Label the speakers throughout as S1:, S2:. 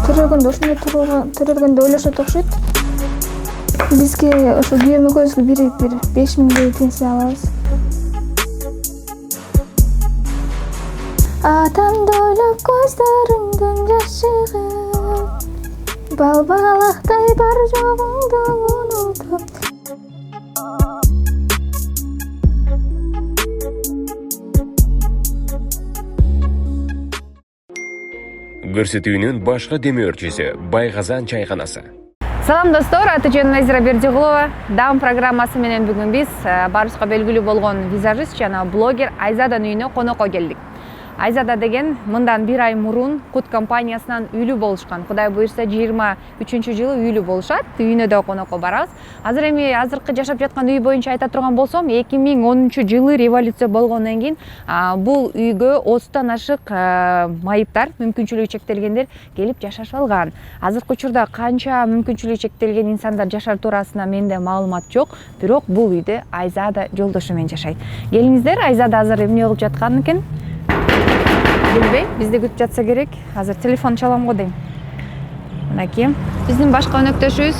S1: Төрөлгөндө ушундай төрөлгөндө ойлошот окшойт. Бизге ошо күйөөмөгөбүзгө бир 5.000 пенсия алабыз. Атамды ойлоп көздөрүңдөн жаш чыгып, балбалактай бар жогуңду унутуп.
S2: Көрсөтүүнүн башка демөөрчүсү Байказан чайканасы.
S3: Салам достор, аты жөнүм Назира Бердигулова. Даам программасы менен бүгүн биз баарыбызга белгилүү болгон визажист жана блогер Айзаданын үйүнө конокко келдик. Айзада деген мындан 1 ай мурун Кут компаниясынан үйлүү болушкан. Кудай буйрса 23-жылы үйлүү болушат. Үйүнө да конокко барабыз. Азыркы жашап жаткан үй боюнча айта турган болсом, 2010-жылы революция болгондон кийин бул үйгө 30тан ашык майыптар, мүмкүнчүлүгү чектелгендер келип жашашып алган. Азыркы учурда канча мүмкүнчүлүгү чектелген инсандар жашар туурасында менде маалымат жок, бирок бул үйдө Айзада жолдошу менен жашайт. Келиңиздер, Айзада азыр эмне болуп жаткан экен? Билбей, бизди күтүп жатса керек. Азыр телефон чалам го дейм. Мынакей. Биздин башка өнөктөшүбүз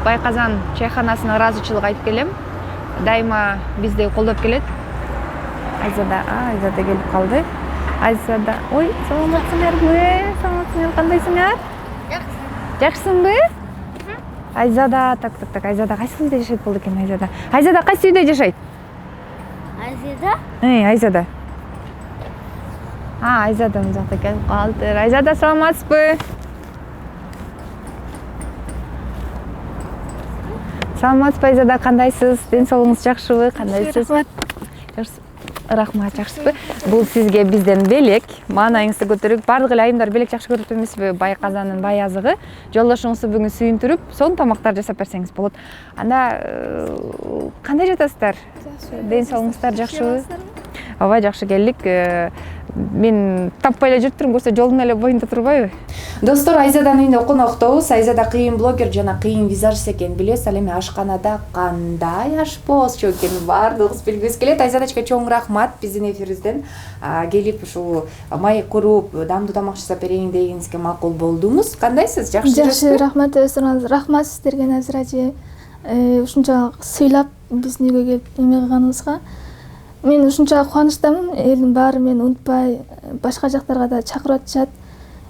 S3: Байказан чайканасына ыраазычылык айтып келем. Дайыма бизди колдоп келет. Айзада келип калды. Айзада, ой, саламатсыңарбы? Саламатсыңар, кандайсыңар? Жакшысыңбы? Айзада, так, Айзада кайсы үйдө жашайт болду экен Айзада? Айзада кайсы үйдө жашайт?
S1: Айзада?
S3: Айзада. Айзада мына жакта келип калды. Айзада, саламатсызбы? Саламатсызбы Айзада, кандайсыз? Ден соолугуңуз жакшыбы? Кандайсыз? Рахмат, жакшысызбы? Бул сизге бизден белек. Маанайыңызды көтөрүп, бардык эле айымдар белек жакшы көрүп эмеспи? Байказандын баязыгы. Жолдошуңузду бүгүн сүйүндүрүп, сонун тамактар жасап берсеңиз болот. Анда кандай жатасыздар? Ден соолугуңуздар жакшыбы? Ооба, жакшы келдик. Мен таппай эле жүрүп турум, көрсө жолдун эле боюнда турбайбы? Достор, Айзаданын үйүндө коноктобуз. Айзада кыйын блогер жана кыйын визажист экен. Билесиз, ал эми ашканада кандай аш болчу экенин баардыгыбыз билгибиз келет. Айзадачка чоң рахмат биздин эфирибизден келип ушул маек куруп, даамдуу тамак жасап берейин дегениңизге макул болдуңуз. Кандайсыз? Жакшы жүрөсүзбү?
S1: Жакшы, рахмат өзүңүз. Рахмат сиздерге, Назира эже. Ушунчалык сыйлап биздин үйгө келип эме кылганыңызга. Мен ушунчалык кубанычтамын. Элдин баары мени унутпай, башка жактарга да чакырып атышат.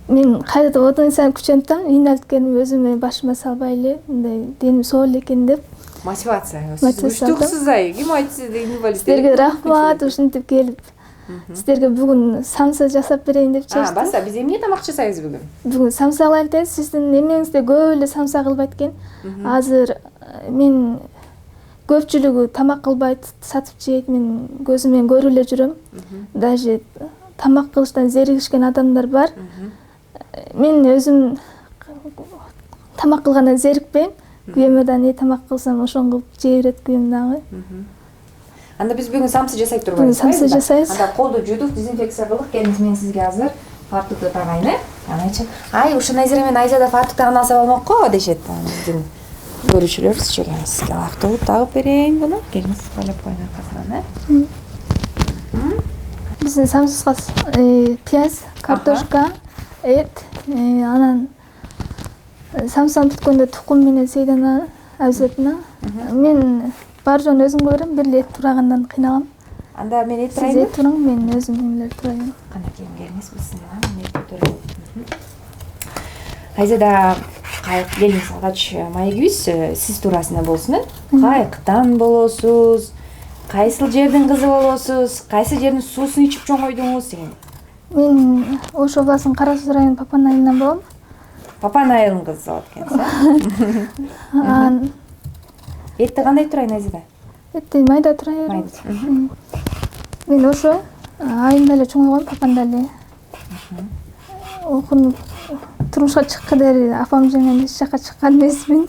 S1: Мен кайрадан одан сайын күчөнүп атам. Ийналткеним өзүмө башыма салбай эле, мындай деним соо эле экен деп.
S3: Мотивация. Сиз күчтүүсүз ай. Ким айтты сизге инвалид?
S1: Сиздерге рахмат, ушинтип келип. Сиздерге бүгүн самса жасап берейин деп чечтим.
S3: Баса, биз эмне тамак жасайбыз бүгүн?
S1: Бүгүн самса кылайын деп, сиздин эмеңизде көп эле самса кылбайт экен. Азыр мен көпчүлүгү тамак кылбайт, сатып жейт. Мен көзүм менен көрүп эле жүрөм. Даже тамак кылыштан зеригишкен адамдар бар. Мен өзүм тамак кылгандан зерикпейм. Күйөөмө да эмне тамак кылсам ошону кылып жей берет күйөөм дагы.
S3: Анда биз бүгүн самсы жасайт турбайбыз.
S1: Самсы жасайбыз.
S3: Анда колду жуудук, дезинфекция кылдык. Келиңиз, мен сизге азыр фартукты тагайын, Анайчы. Ушу Назира менен Айзада фартук тагып алса болмокко дешет. Биздин көрүүчүлөрүбүз келиңиз, сизге актылып тагып берейин буну. Келиңиз, байлап коюн аркасынан,
S1: Биздин самсызга пияз, картошка, эт, анан самсаны бүткөндө тукум менен сейдана обязательно. Мен бар жоон өзүм көрөм, бир эле эт турагандан кыйналам.
S3: Анда мен эт
S1: Сиз
S3: турайын.
S1: эт туруң, мен өзүм эмелер турайын.
S3: Кана келиңиз, бисмилла. Мен эт көтөрөм. Айзада, келиңиз, алгач маегибиз сиз туурасында болсун, Кайыктан болосуз, кайсыл жердин кызы болосуз, кайсы жердин суусун ичип чоңойдуңуз деген.
S1: Мен Ош областынын Кара Суу районунун Папан айылынан болом.
S3: Папан айылынын кызы болот экенсиз. Этти кандай турайын, Айзада?
S1: Этти майда турайын. Мен ошо айымда эле чоңойгом, Папанда эле. Окунуп турмушка чыккыдыр, апам менен эч жака чыккан эмесмин.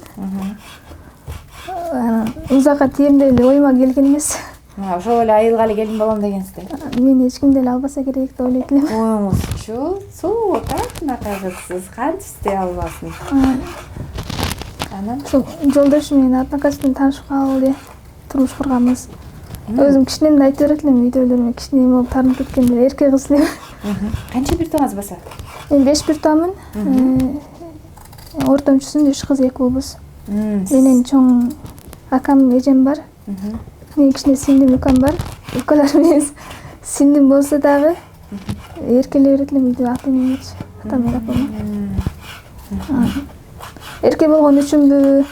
S1: Узакка тием деп эле оюма келген эмес.
S3: Ошол эле айылга эле келин болом дегенсиздер.
S1: Мени эч ким деле албаса керек деп ойлойт элем.
S3: Оюңузчу суу кантип кызыксыз, кантип истей албасын.
S1: Ошол жолдошу менен однокурсниктен таанышып калып эле турмуш курганбыз. Өзүм кичинен да айтып берет элем үйдөлөрүмө кичине эме болуп тарынып кеткенде эркек кыз элем.
S3: Канча бир тооңуз баса?
S1: Мен 5 бир тоомун. Ортомчусун 3 кыз 2 болбос. Менен чоң акам эжем бар. Менин кичине сиңдим укам бар. Укалар менен сиңдим болсо дагы эркелей берет элем үйдө ата-энемчи. Атам менен апам. Эрке болгон үчүнбү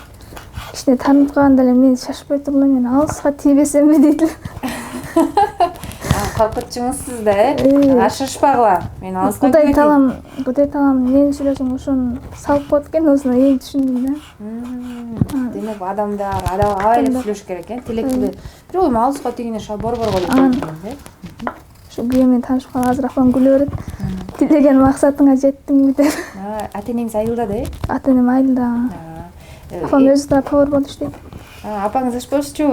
S1: кичине таанып калганда эле мен шашпай тургула мен алыска тийбесемби дейт элем.
S3: Коркутчуңуз сиз да, ашышпагыла. Мен алыска
S1: Кудай таалам менин сүйлөшүм ошону салып коет экен, осуну эң түшүндүм да.
S3: Демек адамдар аябай эле сүйлөш керек экен. Тилекти бирок эми алыска тийгенде шал борборго эле келген.
S1: Ошо күйөөм менен таанышып калган азыр апам күлө берет. Тилеген максатыңа жеттиңби деп.
S3: Ата-энеңиз айылдады,
S1: Ата-энем айылда. Апам өзү да повар болуп иштейт.
S3: Апаңыз ашпозчу,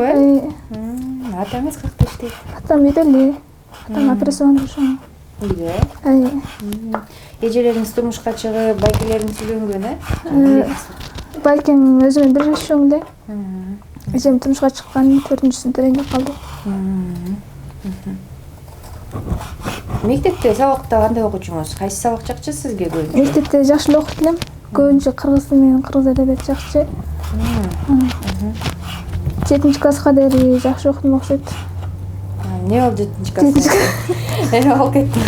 S3: Атаңыз какта иштейт?
S1: Атам үйдө эле. Атам операционда ошо.
S3: Үйдө? Эжелериңиз турмушка чыгып, байкелериңиз үйлөнгөн,
S1: Байкем өзү менен бир жаш чоң эле. Эжем турмушка чыккан 4-сыныпта ренжип калды.
S3: Мектепте сабакта кандай окуучуңуз? Кайсы сабак жакчы сизге көбүнчө?
S1: Мектепте жакшы эле окуйт элем. Көбүнчө кыргыз тили менен кыргыз эдебият жакшы. 7-класска дейин жакшы окудум окшойт.
S3: Не болду 7-класста? Эме болуп кетти.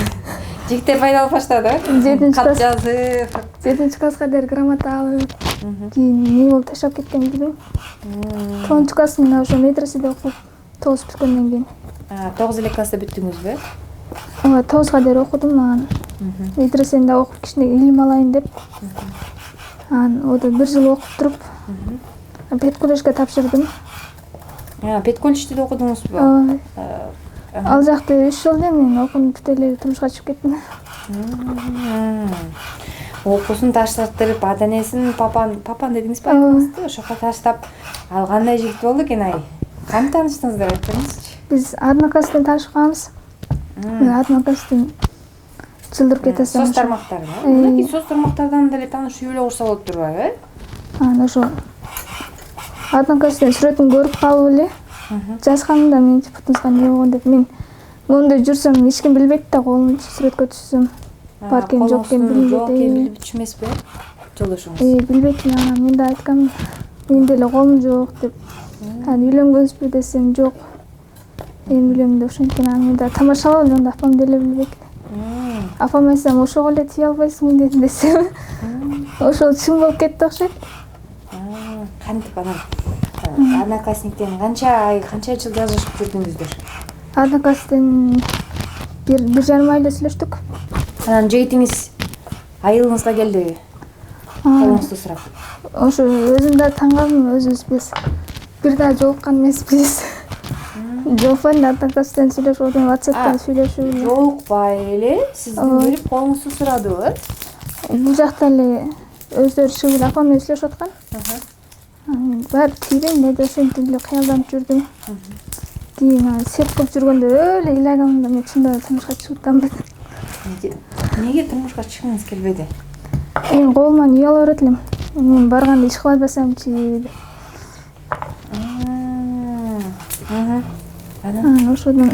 S3: Жигиттер пайдаланып баштады, кат жазып.
S1: 7-класска дейин грамота алып, кийин эмне болуп таштап кеткенин билбейм. 9-класс мен ошо медреседе окуп, 9 бүткөндөн кийин.
S3: 9 эле класста бүттүңүзбү?
S1: Ооба, 9га дейин окудум, анан медреседе окуп кичине илим алайын деп. Анан ода 1 жыл окуп туруп, педколлежге тапшырдым.
S3: Педколлежде окудуңузбу?
S1: Ал жакта 3 жыл эле мен окууну бүтүп эле турмушка чыгып кеттим.
S3: Окуусун таштырып, ата-энесин папан дедиңизби айтыңызды? Ошого таштап, ал кандай жигит болду экен ай? Кантип тааныштыңыздар айтыңызчы?
S1: Биз Однокласстан таанышканбыз. Мен Однокласстан жылдырып кетесем.
S3: Соц тармактарда. Мынакей соц тармактардан деле таанышып эле курса болуп турбайбы?
S1: Анан ошо Однокласстан сүрөтүн көрүп калып эле жазганымда менин фотоңузга эмне болгон деп мен моундай жүрсөм эч ким билбейт да, колумду сүрөткө түшсөм. Бар экен, жок экен
S3: билбейт эмеспи? Жолдошуңуз?
S1: Билбейт эле. Анан мен да айткам, менде эле колум жок деп. Анан үйлөнгөнсүзбү десем, жок. Эми үйлөндүм деп ошенткен. Анан мен да тамашалап эле, апам деле билбейт эле. Апам айтсам, ошого эле тие албайсың дедим десем, ошол чын болуп кетти окшойт.
S3: Кантип анан Однокласстиктен канча жыл жазышып жүрдүңүздөр?
S1: Однокласстан 1,5 ай эле сүйлөштүк.
S3: Анан жигитиңиз айылыңызга келдиби? Колуңузду сурап.
S1: Ошо өзүм да таң калдым, өзүбүз биз бир да жолуккан эмеспиз. Жолукпай эле Однокласстан сүйлөшүп отуруп, WhatsApp'тан сүйлөшүп эле.
S3: Жолукпай эле сиздин келип колуңузду сурадыбы?
S1: Бул жакта эле өздөрү чыгып эле апам менен сүйлөшүп аткан. Баары тийбейм деп ошентип эле кыялданып жүрдүм. Кийин сет кылып жүргөндө эле ыйлаганымда мен чындап турмушка чыгып атамбы.
S3: Неге турмушка чыккыңыз келбеди?
S1: Мен колуман үй ала берет элем. Мен барганда иш кыла албасамчы деп. Анан ошодон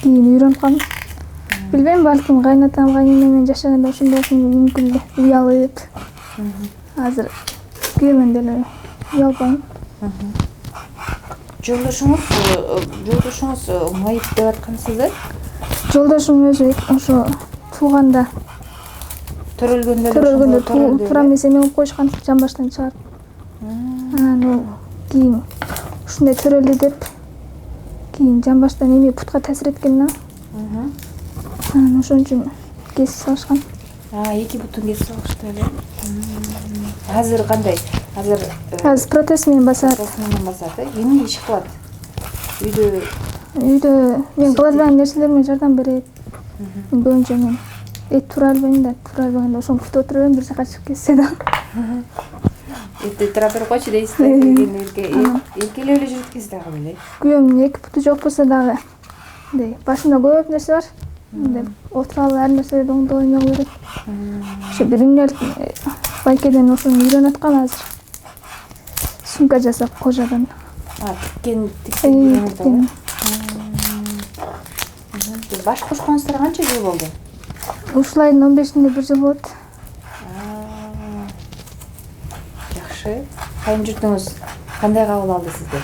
S1: кийин үйрөнүп калдым. Билбейм, балким кайнатам, кайненем менен жашаганда ошондой болушу мүмкүн эле. Үй алып. Азыр күйөөмөн деле үй албайм. Жолдошуңуз майып деп аткансыздар? Жолдошум өзү ошо тууганда төрөлгөндө туура эмес эме кылып коюшкан, жамбаштан чыгарып. Анан ол кийин ушундай төрөлдү деп кийин жамбаштан эме бутка таасир эткен да. Анан ошон үчүн кесип салышкан. Эки бутун кесип салышты эле. Азыр кандай? Азыр протез менен басат.
S3: Эмне иш кылат?
S1: Үйдө мен кыла албаган нерселериме жардам берет. Көбүнчө мен эт тура албайм да, ошону күтүп отуруп бир жака чыгып кетсе да. Этти тура туруп койчу дейсиз да, эркелеп эле жүрүп кетсиз дагы беле. Күйөөмдүн 2 буту жок болсо дагы башында көп нерсе бар. Отура алып ар нерседе оңдоо эме кыла берет. Ошо бир үнөт байкеден ошону үйрөнүп аткан азыр. Сумка жасап кожадан. Тиккен
S3: баш кошконуңуздар канча жыл болду?
S1: Ушул айдын 15-inde 1 жыл болот.
S3: Жакшы. Кайын журтуңуз кандай кабыл алды сизди?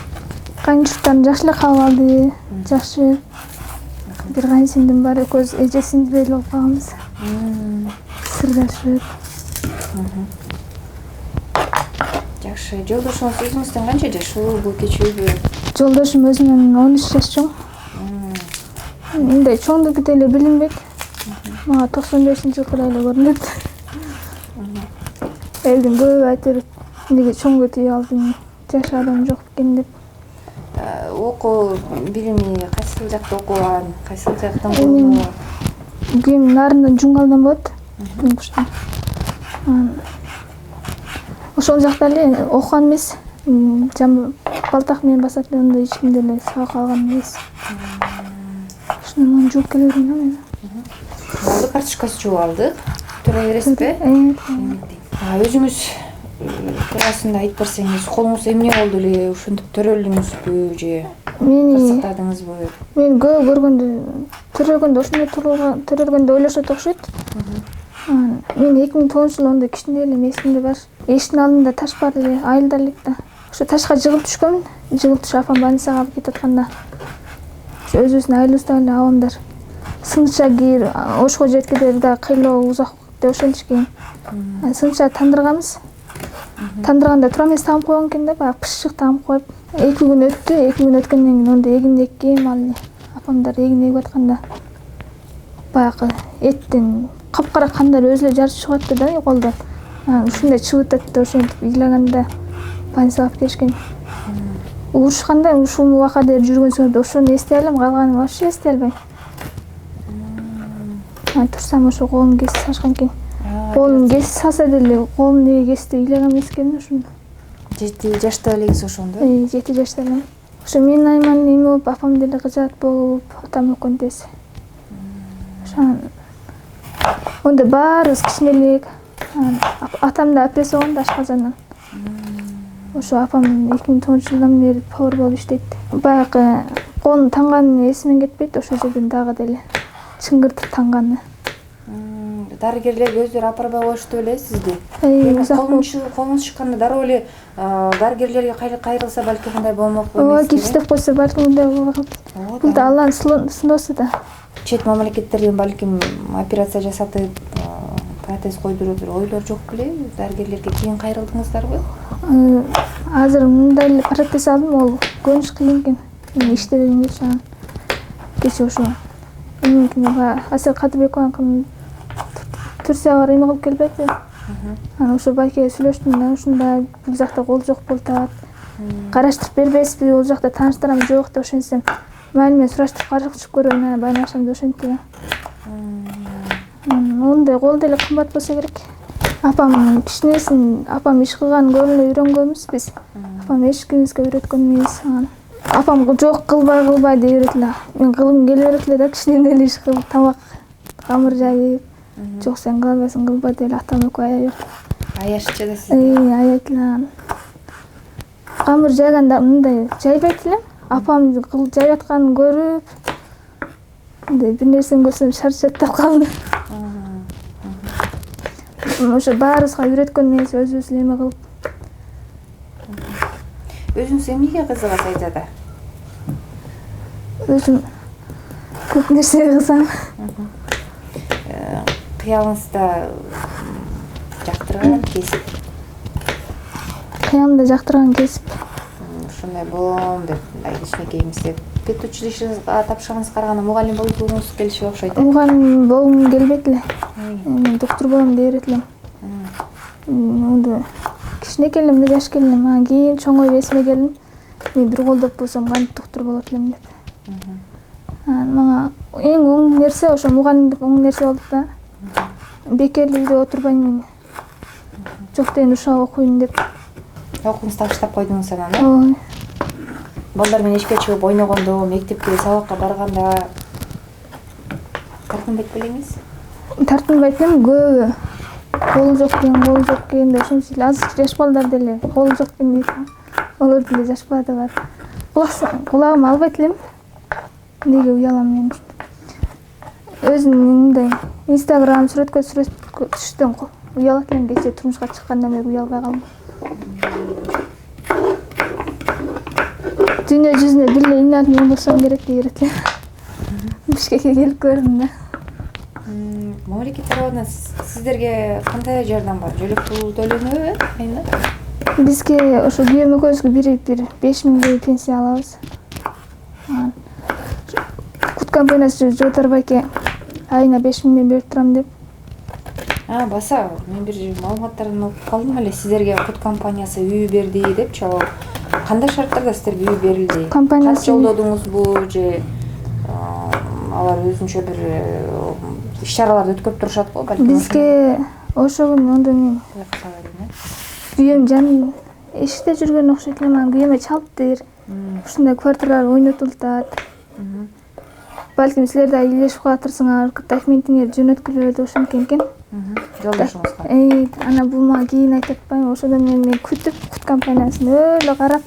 S1: Кайын журттарым жакшы эле кабыл алды. Жакшы. Бир кайын сиңдим бар, экөөбүз эже сиңдип эле болуп калганбыз. Сырдашып.
S3: Жакшы. Жолдошуңуз өзүңүздөн канча жашуубу, кичүүбү?
S1: Жолдошум өзүнөн 13 жаш чоң. Мындай чоңдугу деле билинбейт. Мага 95-жылкы эле көрүнөт. Элдин көбү айтыр, эмнеге чоңго тийип алдың, жаш адам жок экен деп.
S3: Окуу билими кайсыл жакта окуган, кайсыл жактан көргөн?
S1: Кийин нарындан Жуңгалдан болот. Ошол жакта эле окуган эмес. Балтак менен басат эле эч кимде эле сабак алган эмес. Ошондон жууп келе берген мен.
S3: Болду, карточкасы жууп алдык. Тура бересизби? Өзүңүз туурасында айтып берсеңиз, колуңуз эмне болду эле, ошентип төрөлдүңүзбү же кырсыктадыңызбы?
S1: Мен көп көргөндө төрөлгөндө ошондой төрөлгөндө ойлошот окшойт. Мен 2009-жылы ондай кичине эле эсимде бар. Эшиктин алдында таш бар эле, айылда элек да. Ошо ташка жыгылып түшкөмүн. Жыгылып түшүп апам больницага алып кетип атканда өзүбүздүн айылыбызда эле абамдар сынча кийир, ошко жеткенде да кыйлоо узак деп ошентишкен. Сынча тандырганбыз. Тандырганда туура эмес тагып койгон экен да, баягы пышык тагып коюп. 2 күн өттү. 2 күн өткөндөн кийин онда эгин эккем ал эле. Апамдар эгин эгип атканда баягы эттен капкара кандар өзү эле жарып чыгып атты да колдон. Ушундай чыгып атат деп ошентип ыйлаганда больницага алып келишкен. Урушканда ушул убакка дейин жүргөн сөзү ошону эстей алам, калганын вообще эстей албайм. Турсам ошо колум кесип салышкан экен. Колун кесип салса деле колум неге кести ыйлаган эмес экен ошону.
S3: 7 жашта элегиз ошондо?
S1: 7 жашта элем. Ошо мен айман эме болуп, апам деле кыжаат болуп, атам экөөм тез. Ошон онда баарыбыз кичинелик. Атам да операция болгон да ашказандан. Ошо апам 2009-жылдан бери повар болуп иштейт. Баягы колун танганы эсимен кетпейт, ошол жерден дагы деле чыңгыртып танганы.
S3: Дарыгерлер өздөрү алып барбай коюшту беле сизди? Колуңуз чыкканда дароо эле дарыгерлерге кайрылса балки кандай болмокпу эмес?
S1: Гипстеп койсо балки мындай болот. Бул да Алланын сыноосу да.
S3: Чет мамлекеттерден балким операция жасатып, протез койдуруу бир ойлор жок беле? Дарыгерлерге кийин кайрылдыңыздарбы?
S1: Азыр мындай эле протез алдым, ол көнүш кыйын экен. Мен иштебегим келчү анан. Кече ошо Асел Кадырбекованын Турцияга эме кылып келбейти. Анан ошо байке сүйлөштүм да, ушундай бул жакта кол жок болуп атат. Караштырып бербейсизби, ол жакта тааныштарым жок деп ошентсем, майли мен сураштырып карашып көрөйүн, байланышам деп ошентти. Ондай кол деле кымбат болсо керек. Апам кичинесин, апам иш кылганын көрүп эле үйрөнгөнбүз биз. Апам эч кимибизге үйрөткөн эмес. Апам жок кылбай дей берет эле. Мен кылгым келе берет эле да, кичинен эле иш кылып, тамак, камыр жайып. Жок сен кыла албайсың, кылбай деп эле атам экөө ая берди.
S3: Аяшчы да сизди?
S1: Аят эле. Камыр жайганда мындай жайбайт элем. Апам жайып атканын көрүп, мындай бир нерсени көрсөм шарчат деп калдым. Ошо баарыбызга үйрөткөн эмес, өзүбүз эле эме кылып.
S3: Өзүңүз эмнеге кызыгасыз Айзада?
S1: Өзүм көп нерсеге кызыгам.
S3: Кыялыңызда жактырган кесип?
S1: Кыялымда жактырган кесип?
S3: Ушундай болом деп, мындай кичинекей эместеп педучилищеге тапшырганыңызга караганда мугалим болгуңуз келишип окшойт.
S1: Мугалим болгум келбейт эле. Мен доктор болом дей берет элем. Кичинекей элем, жаш келем, анан кийин чоңоюп эсиме келдим. Мен бир колдоп болсом кантип доктор болот элем деп. Мага эң оң нерсе ошо мугалимдик оң нерсе болду да. Бекерликте отурбайм мен. Жок дейин ушак окуйм деп.
S3: Окууңузду таштап койдуңуз анан? Балдар менен эшикке чыгып ойногондо, мектепке, сабакка барганда тартынбайт белеңиз?
S1: Тартынбайт элем, көбү. Кол жок экен деп ошентип азыр жаш балдар деле кол жок экен дейт. Олар деле жаш балдар бар. Кулагым албайт элем. Неге уялам мен? өзүм мындай Instagram сүрөткө түштүм. Уялат элем, кечээ турмушка чыккандан бери уялбай калдым. Дүйнө жүзүнө бир эле инат мен болсом керек деп эле. Бишкекке келип көрдүм да.
S3: Мамлекет тарабынан сиздерге кандай жардам бар? Жөлөк пул төлөнөбү айына?
S1: Бизге ошо күйөөм экөөбүзгө бир 5000 пенсия алабыз. Кут компаниясы Жотор байке айына 5000 берип турам деп.
S3: Баса, мен бир маалыматтарын окуп калдым эле. Сиздерге кут компаниясы үй берди депчи. Кандай шарттарда сиздерге үй берилди? Кат жолдодуңузбу же алар өзүнчө бир иш-чараларды өткөрүп турушат го балким?
S1: Бизге ошо күнү ондо мен күйөөм жаным эшикте жүргөн окшойт эле, анан күйөөмө чалып бер. Ушундай квартиралар ойнотулуп атат. Балким силер да илешип калатырсыңар, документиңерди жөнөткүлө деп ошенткен экен.
S3: Жолдошуңузга.
S1: Анан бул мага кийин айтып атпайбы, ошодон мен күтүп кут компаниясын өлө карап.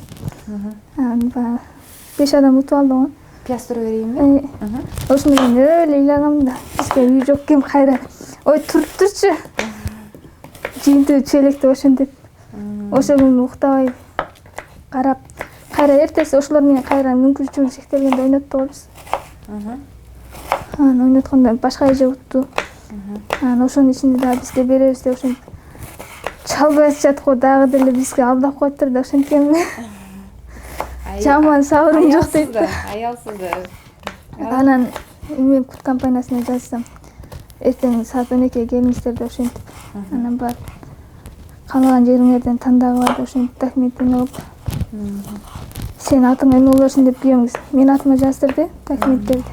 S1: Анан 5 адам утуп алды го.
S3: Пиястыруу берейинби?
S1: Ошону мен өлө ыйлагам да. Бизге үй жок экен кайра. Ой, туруп турчу. Жыйынтыгы чөйлекте ошентип. Ошо күнү уктабай карап, кайра эртеси ошолор менен кайра мүмкүнчүлүгү чектелгенде ойноттубуз. Анан ойноткондо башка эже утту. Анан ошонун ичинде дагы бизге беребиз деп ошентип чалбай атышат го, дагы деле бизге алдап коюптур деп ошенткенби. Жаман сабырым жок дейт.
S3: Аялсыздар.
S1: Анан мен кут компаниясына жазсам, эртең саат 12-ге келиңиздер деп ошентип. Анан барып каалаган жериңерден тандагыла деп ошентип документин алып. Сен атыңа эме болорсуң деп күйөөм мен атыма жаздырды документтерди.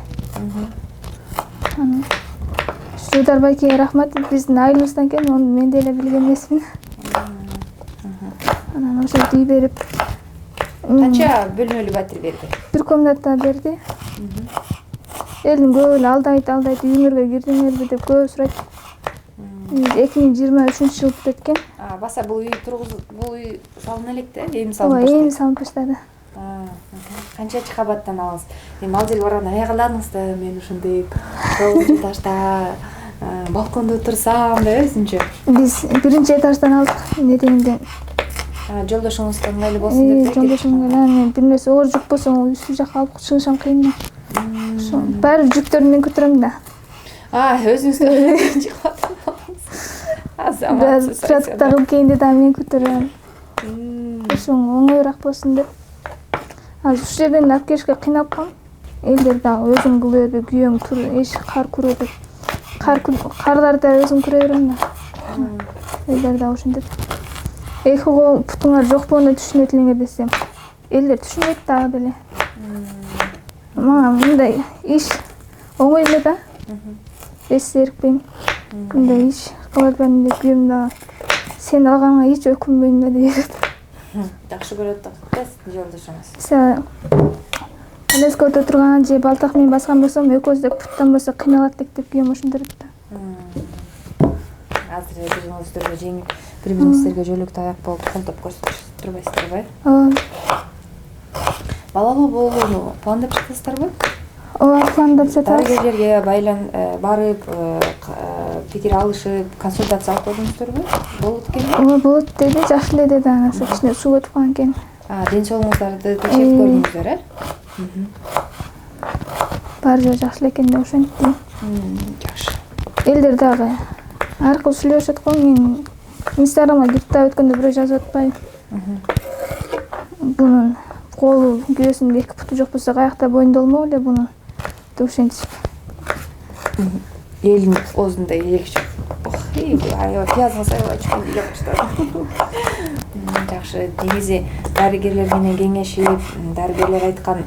S1: Анан Жотор байкеге рахмат, биздин айылыбыздан экен, ону мен деле билген эмесмин. Анан ошо үй берип.
S3: Канча бөлмөлүү батир берди?
S1: Бир комната берди. Элдин көбү эле алдайт, үйүңөргө кирдиңерби деп көп сурайт. 2023-жылы бүткөн.
S3: Баса бул үй салына элек да, эми
S1: салынып баштады. Эми салынып баштады.
S3: Канчачы кабаттан аласыз? Эми ал жерге барганда аягладыңыз да, мен ушундай тоғызынчы этажда балкондо отурсам деп өзүнчө. Биз биринчи этаждан алдык, недегенден. Жолдошуңуз ыңгайлуу болсун деп.
S1: Жолдошум ыңгайлуу. Бир нерсе оор жүк болсо, үстү жакка алып чыгышам кыйын да. Ошо баары жүктөрдү мен көтөрөм да.
S3: Өзүңүз чыгып атасыз.
S1: Транспортта кылып келгенде да мен көтөрөм. Ошо оңоюраак болсун деп. Азыр ушул жерден алып келишке кыйнап калам. Элдер дагы өзүң кыла берби, күйөөң тур, эш кар күрө деп. Карларды өзүң күрө берем да. Элдер дагы ошентип. Эхого путуңар жок болгондо түшүнөт элеңер десем, элдер түшүнбөйт дагы деле. Мага мындай иш оңой эле да. Эч зерикпейм. Мындай иш кыла бербедим деп күйөөм дагы сен алганыңа эч өкүнбөйм да дейт.
S3: Жакшы көрөт да жолдошуңуз.
S1: Леското турган же балтак менен баскан болсом, экөөбүз да путтан болсо кыйналат деп күйөөм ошондойт да.
S3: Азыр бириңиздерге жеңип, бири-бириңиздерге жөлөктү аяк болуп колдоп көрсөтүп турбайсыздарбы? Балалуу болууну пландап жатасыздарбы?
S1: Пландап жатабыз.
S3: Дарыгерлерге барып, пикир алышып, консультация алып көрдүңүздөрбү? Болот экенби?
S1: Болот деди, жакшы эле деди, анан кичине суу өтүп калган экен.
S3: Ден соолугуңуздарды текшерип көрдүңүздөр,
S1: Баары жөө жакшы эле экен деп ошентти.
S3: Жакшы.
S1: Элдер дагы ар кыл сүйлөшөт го, мен Инстаграмга кирип да өткөндө бирөө жазып атпайбы? Бунун колу, күйөөсүнүн эки путу жок болсо, каякта боюнда болмок эле буну деп ошентишип.
S3: Элдин оозунда элегичип. Пиязга сайылай чыккан деп баштады. Жакшы, негизи дарыгерлер менен кеңешип, дарыгерлер айткан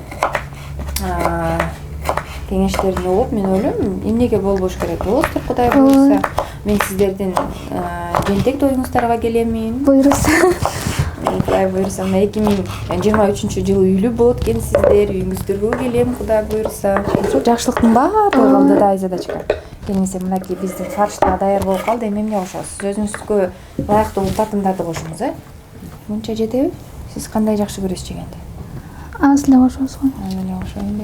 S3: кеңештерин угуп, мен ойлойм, эмнеге болбош керек болосуздар, Кудай буйруса. Мен сиздердин жентек тоюңуздарга келемин.
S1: Буйруса.
S3: Кудай буйруса, 2023-жылы үйлүү болот экенсиздер, үйүңүздөргө келем, Кудай буйруса. Жакшылыктын баары калды да, Айзадачка. Келиңиз, мынакей биздин фарштарга даяр болуп калды, эмне кошосуз? Өзүңүзгө ылайыктуу татымдарды кошуңуз, Мынча жетеби? Сиз кандай жакшы көрөсүз жегенди?
S1: Аз эле кошосуз го.
S3: Аз эле кошоюн,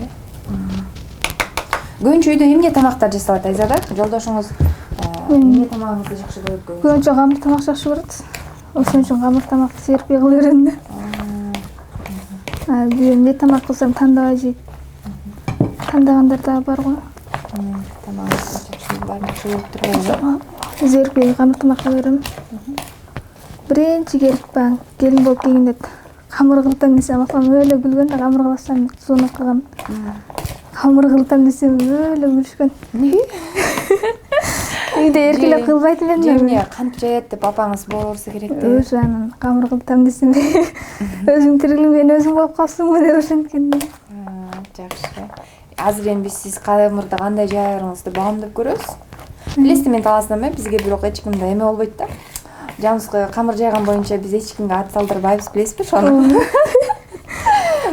S3: Көбүнчө үйдө эмне тамактар жасалат Айзада? Жолдошуңуз эмне тамагыңызды жакшы көрөт?
S1: Көбүнчө камыр тамак жакшы көрөт. Ошон үчүн камыр тамакты серпий кыла берем да. Эмне тамак кылсам тандабай жейт. Тандагандар да бар го.
S3: Тамагыңыз жакшы бармакчы болуп турбайбы?
S1: Зерпий камыр тамак кыла берем. Биринчи келип баягы келин болуп келгенде камыр кылтам десем, апам өлө күлгөн да, камыр кылсам сууна кылган. Камыр кылтам десем өлө күлүшкөн.
S3: Неге?
S1: Үйдө эркелеп кылбайт элем.
S3: Эмне кантип жаят деп апаңыз болбосо керек деп.
S1: Өзү анан камыр кылтам десем өзүң тирилген өзүң болуп калсыңбы деп ошенткен.
S3: Жакшы. Азыр эми сиз камырды кандай жаярыңызды багамдап көрөбүз. Билесизби, мен талаасынан бизге бирок эч кимде эме болбойт да. Жаныбызга камыр жайган боюнча биз эч кимге ат салдырбайбыз, билесизби ошону?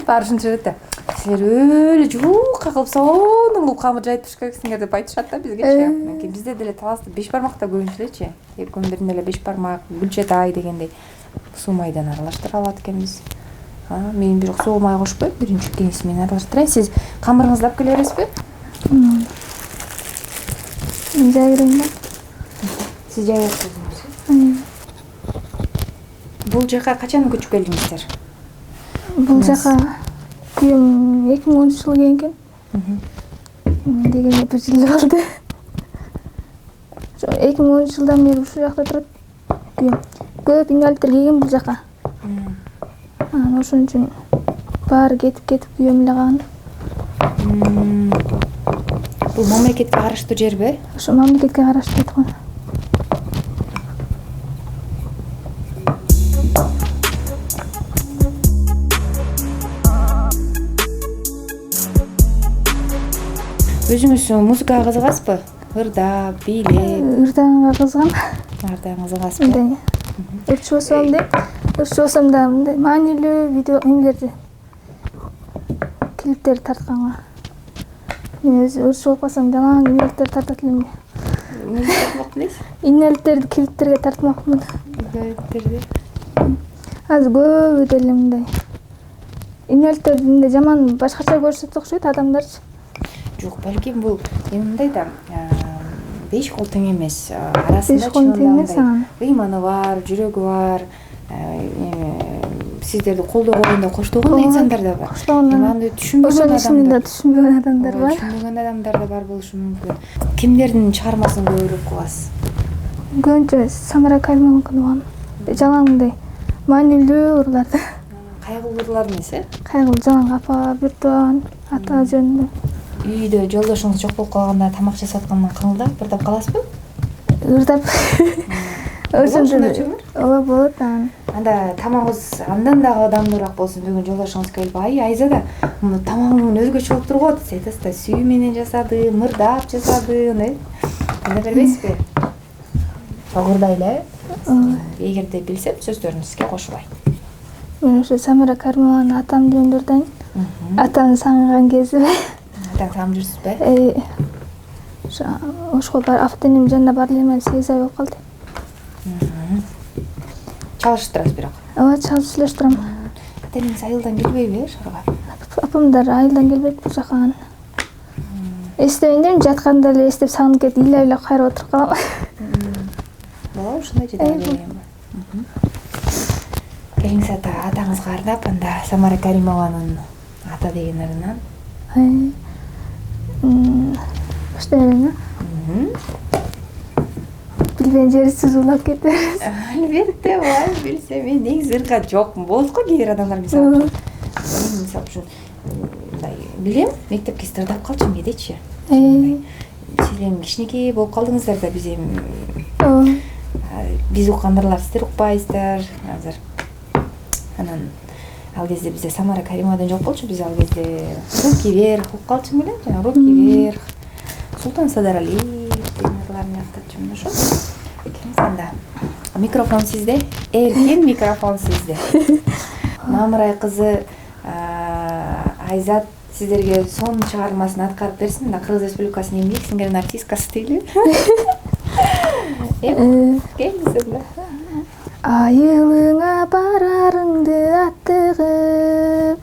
S3: Баары ушинтишет да. Силер өлө жуука кылып сонун кылып камыр жайып туруш керексиңер деп айтышат да бизгечи. Менин бизде деле таласта 5 бармакта көбүнчө элечи. Экөөнүн бирине эле 5 бармак, гүлчет ай дегендей суу майдан аралаштыра алат экенбиз. Мен бирок суу май кошпойм, биринчи кеңеши менен аралаштырайын. Сиз камырыңызды алып келе бересизби?
S1: Мен жай берем да.
S3: Сиз жайып. Бул жака качан көчүп келдиңиздер?
S1: Бул жака күйөөм 2010-жылы келген. Дегенде 1 жыл болду. 2010-жылдан бери ушул жакта турат. Күйөөм көп инвалидтер келген бул жака. Ошон үчүн баары кетип күйөөм эле калган.
S3: Бул мамлекетке караштуу жерби?
S1: Ошо мамлекетке караштуу эткон.
S3: Өзүңүз музыкага кызыгасызбы? Ырдап, бийлеп.
S1: Ырдаганга кызыгам.
S3: Ырдаган кызыгасызбы?
S1: Ырчы болсом деп, ырчы болсом да мындай маанилүү видео эмелерди, клиптер тартканга. Мен өзү ырчы болуп калсам жаман инвалидтер тартат элем.
S3: Эмне тартмакчы дейсиз?
S1: Инвалидтерди клиптерге тартмакмын.
S3: Инвалидтерди.
S1: Азыр көбү деле мындай. Инвалидтерди мындай жаман башкача көрсөтөт окшойт адамдарчы.
S3: Жок, балким бул мындай да 5 кол тең эмес. Арасында
S1: 5 кол тең эмес анан.
S3: Ыйманы бар, жүрөгү бар. Сиздерди колдоо койгондо коштогон инсандар да бар. Аны түшүнбөгөн
S1: адамдар бар.
S3: Түшүнбөгөн адамдар да бар болушу мүмкүн. Кимдердин чыгармасын көбүрөөк угасыз?
S1: Көбүнчө Самара Каримованыкын угам. Жалаң мындай маанилүү ырларды.
S3: Кайгылуу ырлар эмес,
S1: Кайгылуу жалаң апа, бирдон, ата жөнүндө.
S3: Үйдө жолдошуңуз жок болуп калганда тамак жасап аткандан кыңылдап, ырдап каласызбы?
S1: Ырдап. Ооба болот.
S3: Анда тамагыңыз андан дагы ырдамдуураак болсун. Бүгүн жолдошуңуз келип, Айзада, тамагың өзгөчө болуп турго десе, да сүй менен жасадым, ырдап жасадым, анда бербейсизби? Огурдайлы. Эгерде билсем, сөздөрүңүзгө кошулайын.
S1: Мен ошо Самара Каримованын атам жөнүндө ырдайм. Атаны сагынган кези.
S3: Атаң сагынып жүрсүзбү?
S1: Ошого бар, автонем жанына бар элем 8 ай болуп калды.
S3: Чалыштырасыз бирок.
S1: Ооба, чалыштырып турам.
S3: Атаңыз айылдан келбейби шаарга?
S1: Апамдар айылдан келбейт бул жака. Эстебейм, жатканда эле эстеп сагынып кетип, ыйлап кайрып отуруп калам.
S3: Болобу, ушундай жада. Келиңиз атаңызга ырдап, анда Самара Каримованын ата деген ырынан.
S1: Баштайлы. Билбейм, жерсиз улап кетебиз.
S3: Албетте, бай, билсем, мен негизи ырга жокмун. Болот го кээ бир адамдар мисалы. Мен мисалы үчүн мындай билем, мектепке ырдап калчумун кээдечи. Силер кичинекей болуп калдыңыздар да, биз эми биз уккандырлар сиздер укпайсыздар. Азыр анан ал кезде бизде Самара Каримовадан жок болчу, биз ал кезде руки вверх угуп калчумун эле, жана руки вверх. Султан Садаралиев деген ырларын жактырчумун ошо. Келиңиз анда. Микрофон сизде, эркин микрофон сизде. Мамырай кызы Айзат сиздерге сонун чыгармасын аткарып берсин. Мына Кыргыз Республикасынын эмгек сиңирген артисткасы дейлби. Келиңиз анда. Айылыңа барарыңды аттыгып,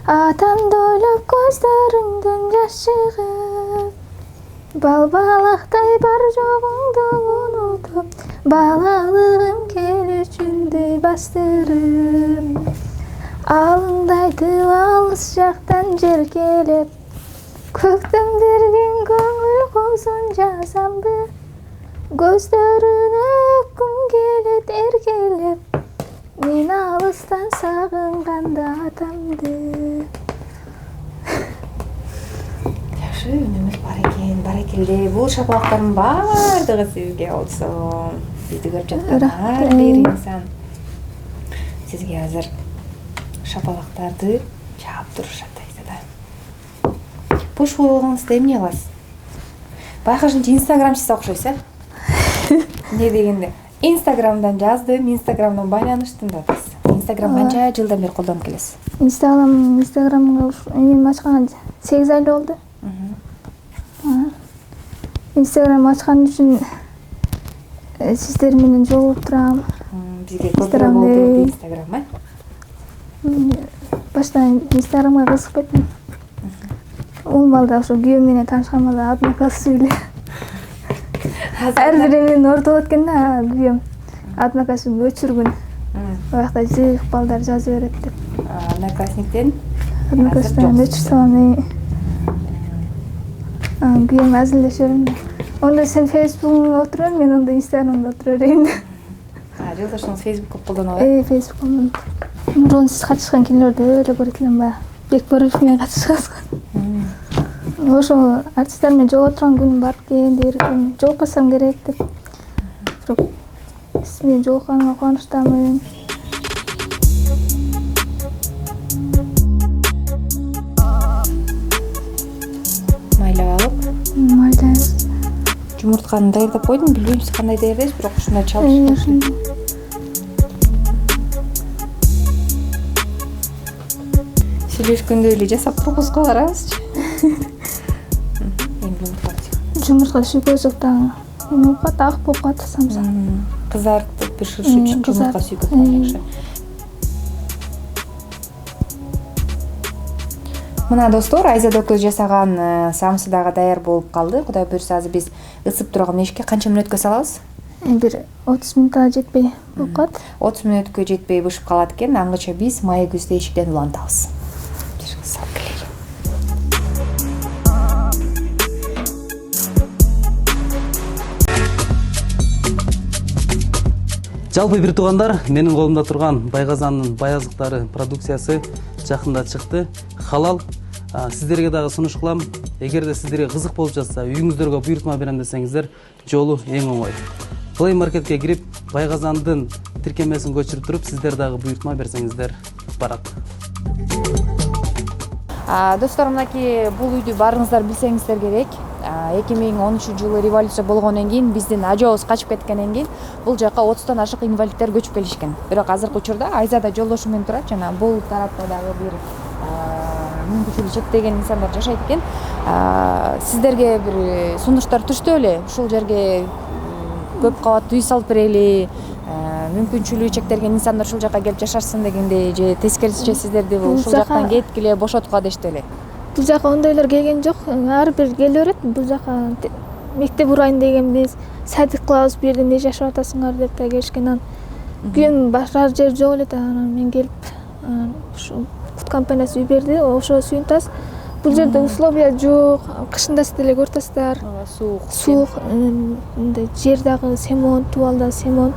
S3: атамды ойлоп көздөрүңдөн жаш чыгып,
S1: Бал балақтай бар жоғыңды ұнытып, балалығым келешіндей бастырым. Алыңдайды алыс жақтан жеркелеп, көктем берген көңіл қозын жазамды. Көздерін өккім келет еркелеп, мен алыстан сағынғанда атамды.
S3: Үнүңүз бар экен, баракелде. Бул шапалактардын баардыгы сизге болсун. Бизди көрүп жаткан ар бир инсан сизге азыр шапалактарды жаап турушат Айзада. Бош болгонуңузда эмне кыласыз? Байкашынча инстаграмчысы окшойсуз, эмне дегенде Инстаграмдан жаздым, Инстаграмдан байланыштым да атасыз. Инстаграм канча жылдан бери колдонуп келесиз?
S1: Инстаграмга эми ачканга 8 ай болду. Инстаграм ачкан үчүн сиздер менен жолугуп турам.
S3: Бизге көпүрөөк болду Инстаграм,
S1: Баштан Инстаграмга кызыкпайтмын. Ул балда ошо күйөөм менен таанышкан балда Одноклассник эле. Ар бир эмени ортого өткөн да күйөөм Одноклассник өчүргүн. Баягда жыйык балдар жазып берет деп.
S3: Одноклассниктен
S1: өчүр салам. Күйөөм азылдашырым. Онда сен Фейсбугунда отурам, мен онда Инстаграмда отура берейин.
S3: Жолдошуңуз Фейсбук көп колдонот, э?
S1: Фейсбук колдонот. Мурун сиз катышкан кинолордо эле көрөт элем баягы. Бекборов менен катышкансыз. Ошо артисттер менен жолугуп турган күнүм бар экен, дегенде жолукпасам керек деп. Бирок сиз менен жолукканыма кубанычтамын.
S3: Жумуртканы даярдап койдум, билбейм сиз кандай даярдайсыз, бирок ушундай чалыш. Сүйлөшкөндө эле жасап пропуска барабызчы.
S1: Жумуртка сүйкөзөктөн эме кат ак болуп калат самса.
S3: Кызартып бир шыршы үчүн жумуртка сүйкөзгөн жакшы. Мына достор, Айзада көз жасаган самсы дагы даяр болуп калды. Кудай буйрса азыр биз ысып турган мешке канча мүнөткө салабыз?
S1: Бир 30 мүнөткө жетпей болуп калат.
S3: 30 мүнөткө жетпей бышып калат экен. Аңгыча биз май күздө эшиктен улантабыз. Салып келели.
S4: Жалпы бир туугандар, менин колумда турган Байгазандын Баяздыктары продукциясы жакында чыкты. Халал. Сиздерге дагы сунуш кылам. Эгерде сиздерге кызык болуп жатса, үйүңүздөргө буйртма берем десеңиздер, жолу эң оңой. Play Marketке кирип, Байгазандын тиркемесин көчүрүп туруп, сиздер дагы буйртма берсеңиздер барат.
S3: Достор, мынакей бул үйдү барыңыздар билсеңиздер керек. 2013-жылы революция болгондон кийин биздин ажообуз качып кеткенден кийин бул жака 30тан ашык инвалидтер көчүп келишкен. Бирок азыркы учурда Айзада жолдошу менен турат, жана бул тарапта дагы бир мүмкүнчүлүгү чектеген инсандар жашайт экен. Сиздерге бир сунуштар түштү эле. Ушул жерге көп кабаттуу үй салып берели, мүмкүнчүлүгү чектелген инсандар ушул жака келип жашашсын дегендей, же тескерисинче сиздерди ушул жактан кеткиле, бошоткула дештү эле.
S1: Бул жака ондойлор келген жок. Ар бир келе берет. Бул жака мектеп урайын дегенбиз, садик кылабыз, бу жерде эмне жашап атасыңар деп да келишкен. Күйөөм башка жер жок эле, анан мен келип ушу кут компаниясы үй берди, ошо сүйүнтас. Бул жерде условия жок, кышында деле көрүп атасыздар. Суук, мындай жер дагы семонт, тубалда семонт.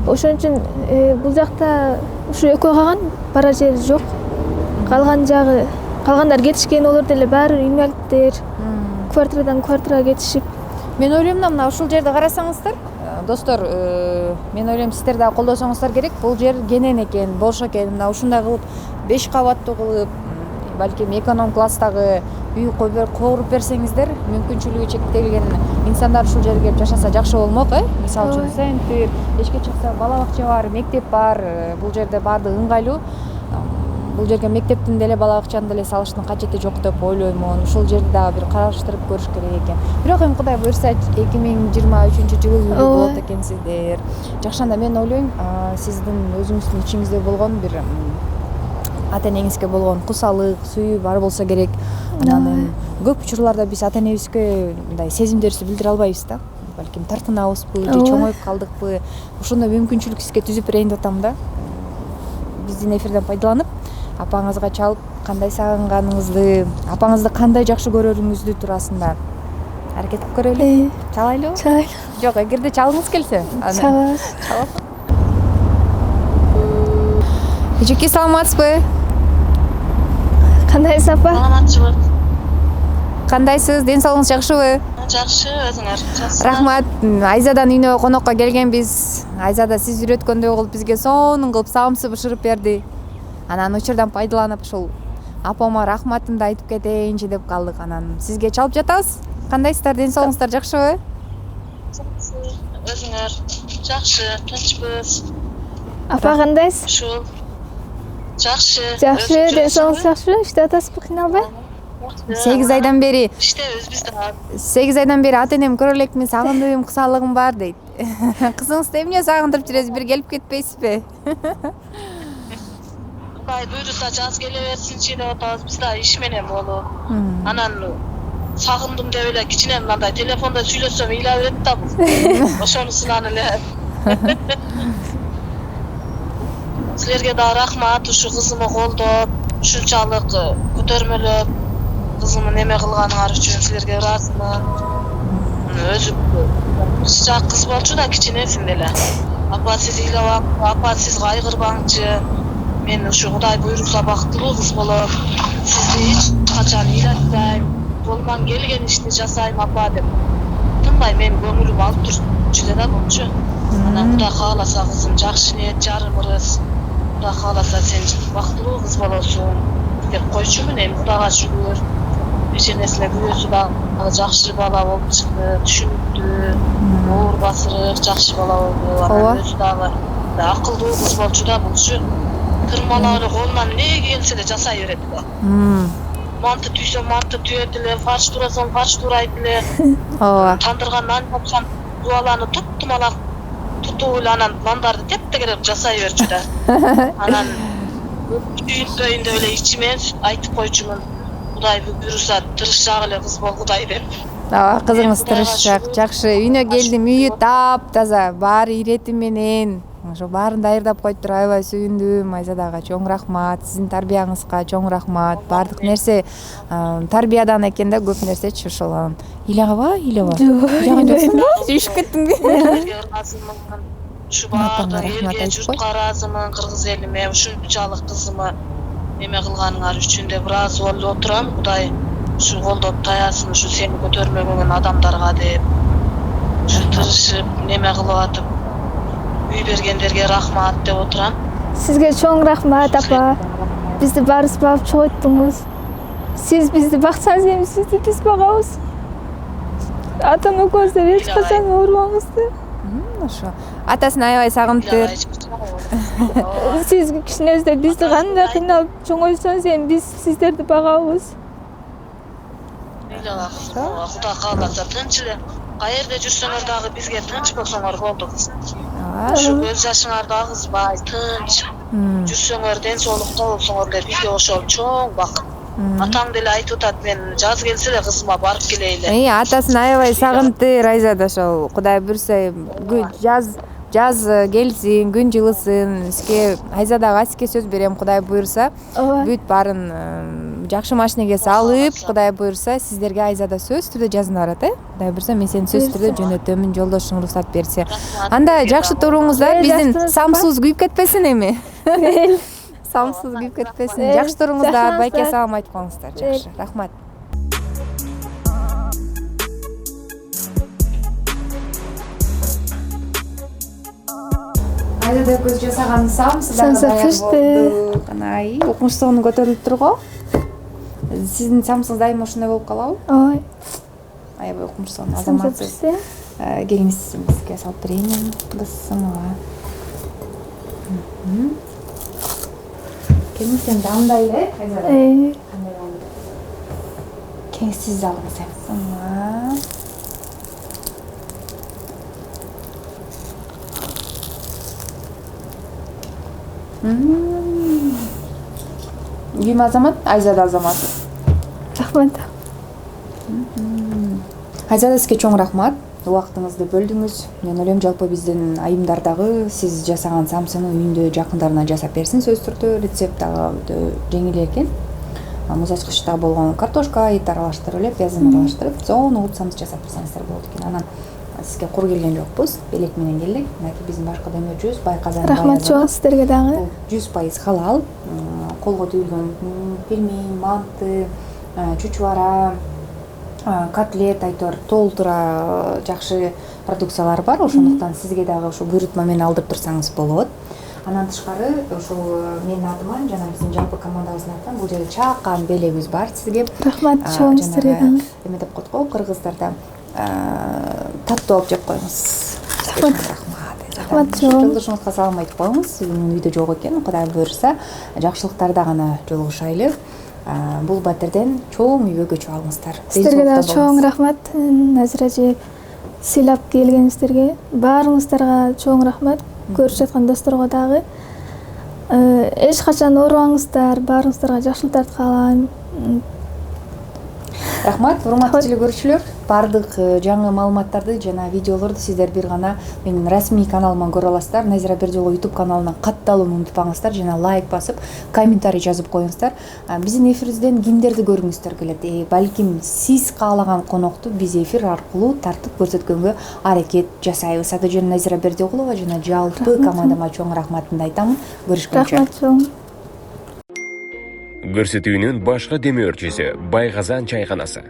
S1: Ошон үчүн бул жакта ушу экөө калган, барар жер жок. Калгандар кетишкен, олар деле баары инвалидтер. Квартирадан квартирага кетишип.
S3: Мен ойлойм да, мына ушул жерди карасаңыздар, достор, мен ойлойм сиздер дагы колдосоңуздар керек. Бул жер кенен экен, бош экен. Мына ушундай кылып 5 кабаттуу кылып, балким эконом класстагы үй коруп берсеңиздер, мүмкүнчүлүгү чектелген инсандар ушул жерге келип жашаса жакшы болмок, Мисалы үчүн центр, кечке чыкса бала бакча бар, мектеп бар, бул жерде баардыгы ыңгайлуу. Бул жерге мектептин деле бала бакчаны деле салыштын кажети жок деп ойлоймун. Ушул жерди дагы бир караштырып көрүш керек экен. Бирок эми Кудай буйрса 2023-жылы үйлүү болот экенсиздер. Жакшанда мен ойлойм, сиздин өзүңүздүн ичиңизде болгон бир ата энеңизге болгон кусалык сүйүү бар болсо керек. Анан эми көп учурларда биз ата энебизге мындай сезимдерибизди билдире албайбыз да. Балким тартынабызбы же чоңоюп калдыкпы. Ошондой мүмкүнчүлүк сизге түзүп берейин деп атам да. Биздин эфирден пайдаланып апаңызга чалып кандай сагынганыңызды, апаңызды кандай жакшы көрөрүңүздү туурасында аракет кылып көрөлү. Чалайлыбы?
S1: Чалайлы.
S3: Жок, эгерде чалгыңыз келсе,
S1: Чалабыз.
S3: Эжеке, саламатсызбы?
S1: Кандайсыз апа?
S5: Саламатчыбыз.
S3: Кандайсыз? Ден соолугуңуз жакшыбы?
S5: Жакшы, өзүңөр жакшы.
S3: Рахмат. Айзадан үйүнө конокко келгенбиз. Айзада сиз үйрөткөндөй кылып бизге сонун кылып самсы бышырып берди. Анан учурдан пайдаланып ушул апама рахматымды айтып кетейинчи деп калдык. Анан сизге чалып жатабыз. Кандайсыздар? Ден соолугуңуздар жакшыбы?
S5: Өзүңөр жакшы, тынчпыз.
S1: Апа кандайсыз?
S5: Ушул жакшы.
S1: Жакшы, ден соолугуңуз жакшыбы? Иштеп атасызбы, кыйналбай?
S3: 8 айдан бери
S5: иштебиз биз да.
S3: 8 айдан бери ата энем көрө элекмин, сагындым, кусалыгым бар дейт. Кызыңызды эмне сагындырып жүрөсүз? Бир келип кетпейсизби?
S5: Кудай буйруса жаз келе берсинчи деп атабыз, биз да иш менен болуп. Анан сагындым деп эле кичине мындай телефондо сүйлөсөм ыйла берет да бул. Ошонусунан эле. Силерге да рахмат, ушу кызымы колдоп, ушунчалык көтөрмөлөп кызымы неме кылганыңар үчүн силерге ыраазымын. Өзү кызчак кыз болчу да кичинесинде эле. Апа сиз ыйлабаң, апа сиз кайгырбаңчы. Мен ушу Кудай буйруса бактылуу кыз болоп, сизди эч качан ыйлатпайм. Колуман келген ишти жасайм апа деп. Тынбай мен көңүлүм алып жүрчү эле да болчу. Анан Кудай кааласа кызым жакшы ниет жарымырыз. Кудай кааласа сен бактылуу кыз болосуң деп койчумун. Эми Кудайга шүгүр. Эшенесине күбөсү дагы жакшы бала болуп чыкты, түшүнүктүү, оор басырык, жакшы бала болду. Анан өзү дагы акылдуу кыз болчу да болчу. Тырмалаары колунан эмне келсе эле жасай берет эле. Манты түйсөм манты түйөт эле, фарш турасам фарш турайт эле.
S3: Ооба.
S5: Тандырган нан yapsam дуаланы туп-тумалак тутуп эле анан нандарды теп-тегерек жасай берчү да. Анан үйүнтпөйүн деп эле ичимен айтып койчумун. Кудай буйруса тырышак эле кыз бол Кудай деп.
S3: Ооба, кызыңыз тырышчак, жакшы. Үйүнө келдим, үйү таптаза, баары ирети менен. Ошо баарын даярдап коюптур, аябай сүйүндүм. Айзадага чоң рахмат, сиздин тарбияңызга чоң рахмат. Баардык нерсе тарбиядан экен да, көп нерсечи ошол. Ыйлаба, ыйлаба. Сүйүшүп кеттиңби?
S5: Ыраазымын. Ушу баардык элге, журтка ыраазымын, кыргыз элиме, ушунчалык кызымы неме кылганыңар үчүн деп ыраазы болуп отурам. Кудай ушу колдоп таясын, ушу сени көтөрмөгөн адамдарга деп. Ушу тырышып неме кылып атып үй бергендерге рахмат деп отурам.
S1: Сизге чоң рахмат апа. Бизди барыс багып чогойттуңуз. Сиз бизди баксаңыз эми сизди биз багабыз. Атам экөөңүздөр эч качан оорубаңызды.
S3: Ошо. Атасын аябай сагынып.
S1: Сиз кичинебизде бизди кандай кыйналып чоңойтсоңуз эми биз сиздерди багабыз.
S5: Кудай кааласа тынч эле каерде жүрсөңөр дагы бизге тынч болсоңор болду кыз. Ушу көз жашыңар дагы кызбай, тынч жүрсөңөр, ден соолукта болсоңор эле бизге ошол чоң бакыт. Атаң деле айтып атат, мен жаз келсе эле кызыма барып келейли.
S3: Атасын аябай сагынты Айзада, ошол Кудай буйруса жаз келсин, күн жылысын. Сизге Айзадага сизге сөз берем, Кудай буйруса бүт баарын жакшы машинеге салып, Кудай буйруса сиздерге Айзада сөз түрдө жазып барат, Кудай буйруса мен сени сөз түрдө жөнөтөмүн, жолдошуң уруксат берсе. Анда жакшы туруңуздар, биздин самсыбыз күйүп кетпесин эми. Самсыз күйүп кетпесин. Жакшы туруңуздар, байке салам айтып коңуздар. Жакшы, рахмат. Айзада көз жасаган самсыздар
S1: пишти.
S3: Канай, укмуштугунун көтөрүлүп турго. Сиздин самсыз дайыма ушундай болуп калабы?
S1: Ой.
S3: Аябай укмуштугун азаматсыз. Келиңиз бизге салып берейин. Бысымга. Келиңиз сен дандай эле, Айзада. Кандай болду? Кеңиз сиз алыңыз эми. Ким Азамат? Айзада Азамат.
S1: Рахмат.
S3: Айзада, сизге чоң рахмат. Убактыңызды бөлдүңүз. Мен ойлойм жалпы биздин айымдардагы сиз жасаган самсыны үйүндө жакындарына жасап берсин, сөзсүз түрдө рецепт дагы жеңил экен. Муз ачкычта болгон картошка, ит аралаштырып эле, пиязын аралаштырып, сонун угуп самсы жасап берсеңиздер болот экен. Анан сизге кур келген жокпуз, белек менен келдик. Мынакей биздин башкы демөөрчүбүз Байказан.
S1: Рахмат чоң сиздерге дагы.
S3: 100% халал, колго түйүлгөн пельмень, манты, чучвара, котлет, айтор толтура жакшы продукциялар бар. Ошондуктан сизге дагы ошо буйрутма менен алдырып турсаңыз болот. Анан тышкары ошол менин атыман жана биздин жалпы командабыздын атынан бул жерде чакан белегибиз бар сизге.
S1: Рахмат чоң сиздерге дагы.
S3: Эме деп коет го кыргыздарда таттуу алып жеп коюңуз.
S1: Рахмат чоң.
S3: Жолдошуңузга салам айтып коюңуз. Үйдө жок экен, Кудай буйрса жакшылыктарда гана жолугушайлы. Бул батирден чоң үйгө көчүп алыңыздар.
S1: Сиздерге дагы чоң рахмат. Назира эже сыйлап келгениңиздерге баарыңыздарга чоң рахмат. Көрүшүп жаткан досторго дагы эч качан оорубаңыздар, баарыңыздарга жакшылыктарды каалайм.
S3: Рахмат, урматтуу телекөрүүчүлөр. Бардык жаңы маалыматтарды жана видеолорду сиздер бир гана менин расмий каналыман көрө аласыздар. Назира Бердиголова YouTube каналынан катталууну унутпаңыздар жана лайк басып, комментарий жазып коюңуздар. Биздин эфирибизден кимдерди көргүңүздөр келет? Балким сиз каалаган конокту биз эфир аркылуу тартып көрсөткөнгө аракет жасайбыз. Аты жөнүм Назира Бердиголова жана жалпы командама чоң рахматымды айтамын. Көрүшкөнчө.
S1: Рахмат чоң.
S2: Көрсөтүүнүн башкы демөөрчүсү Байказан чайканасы.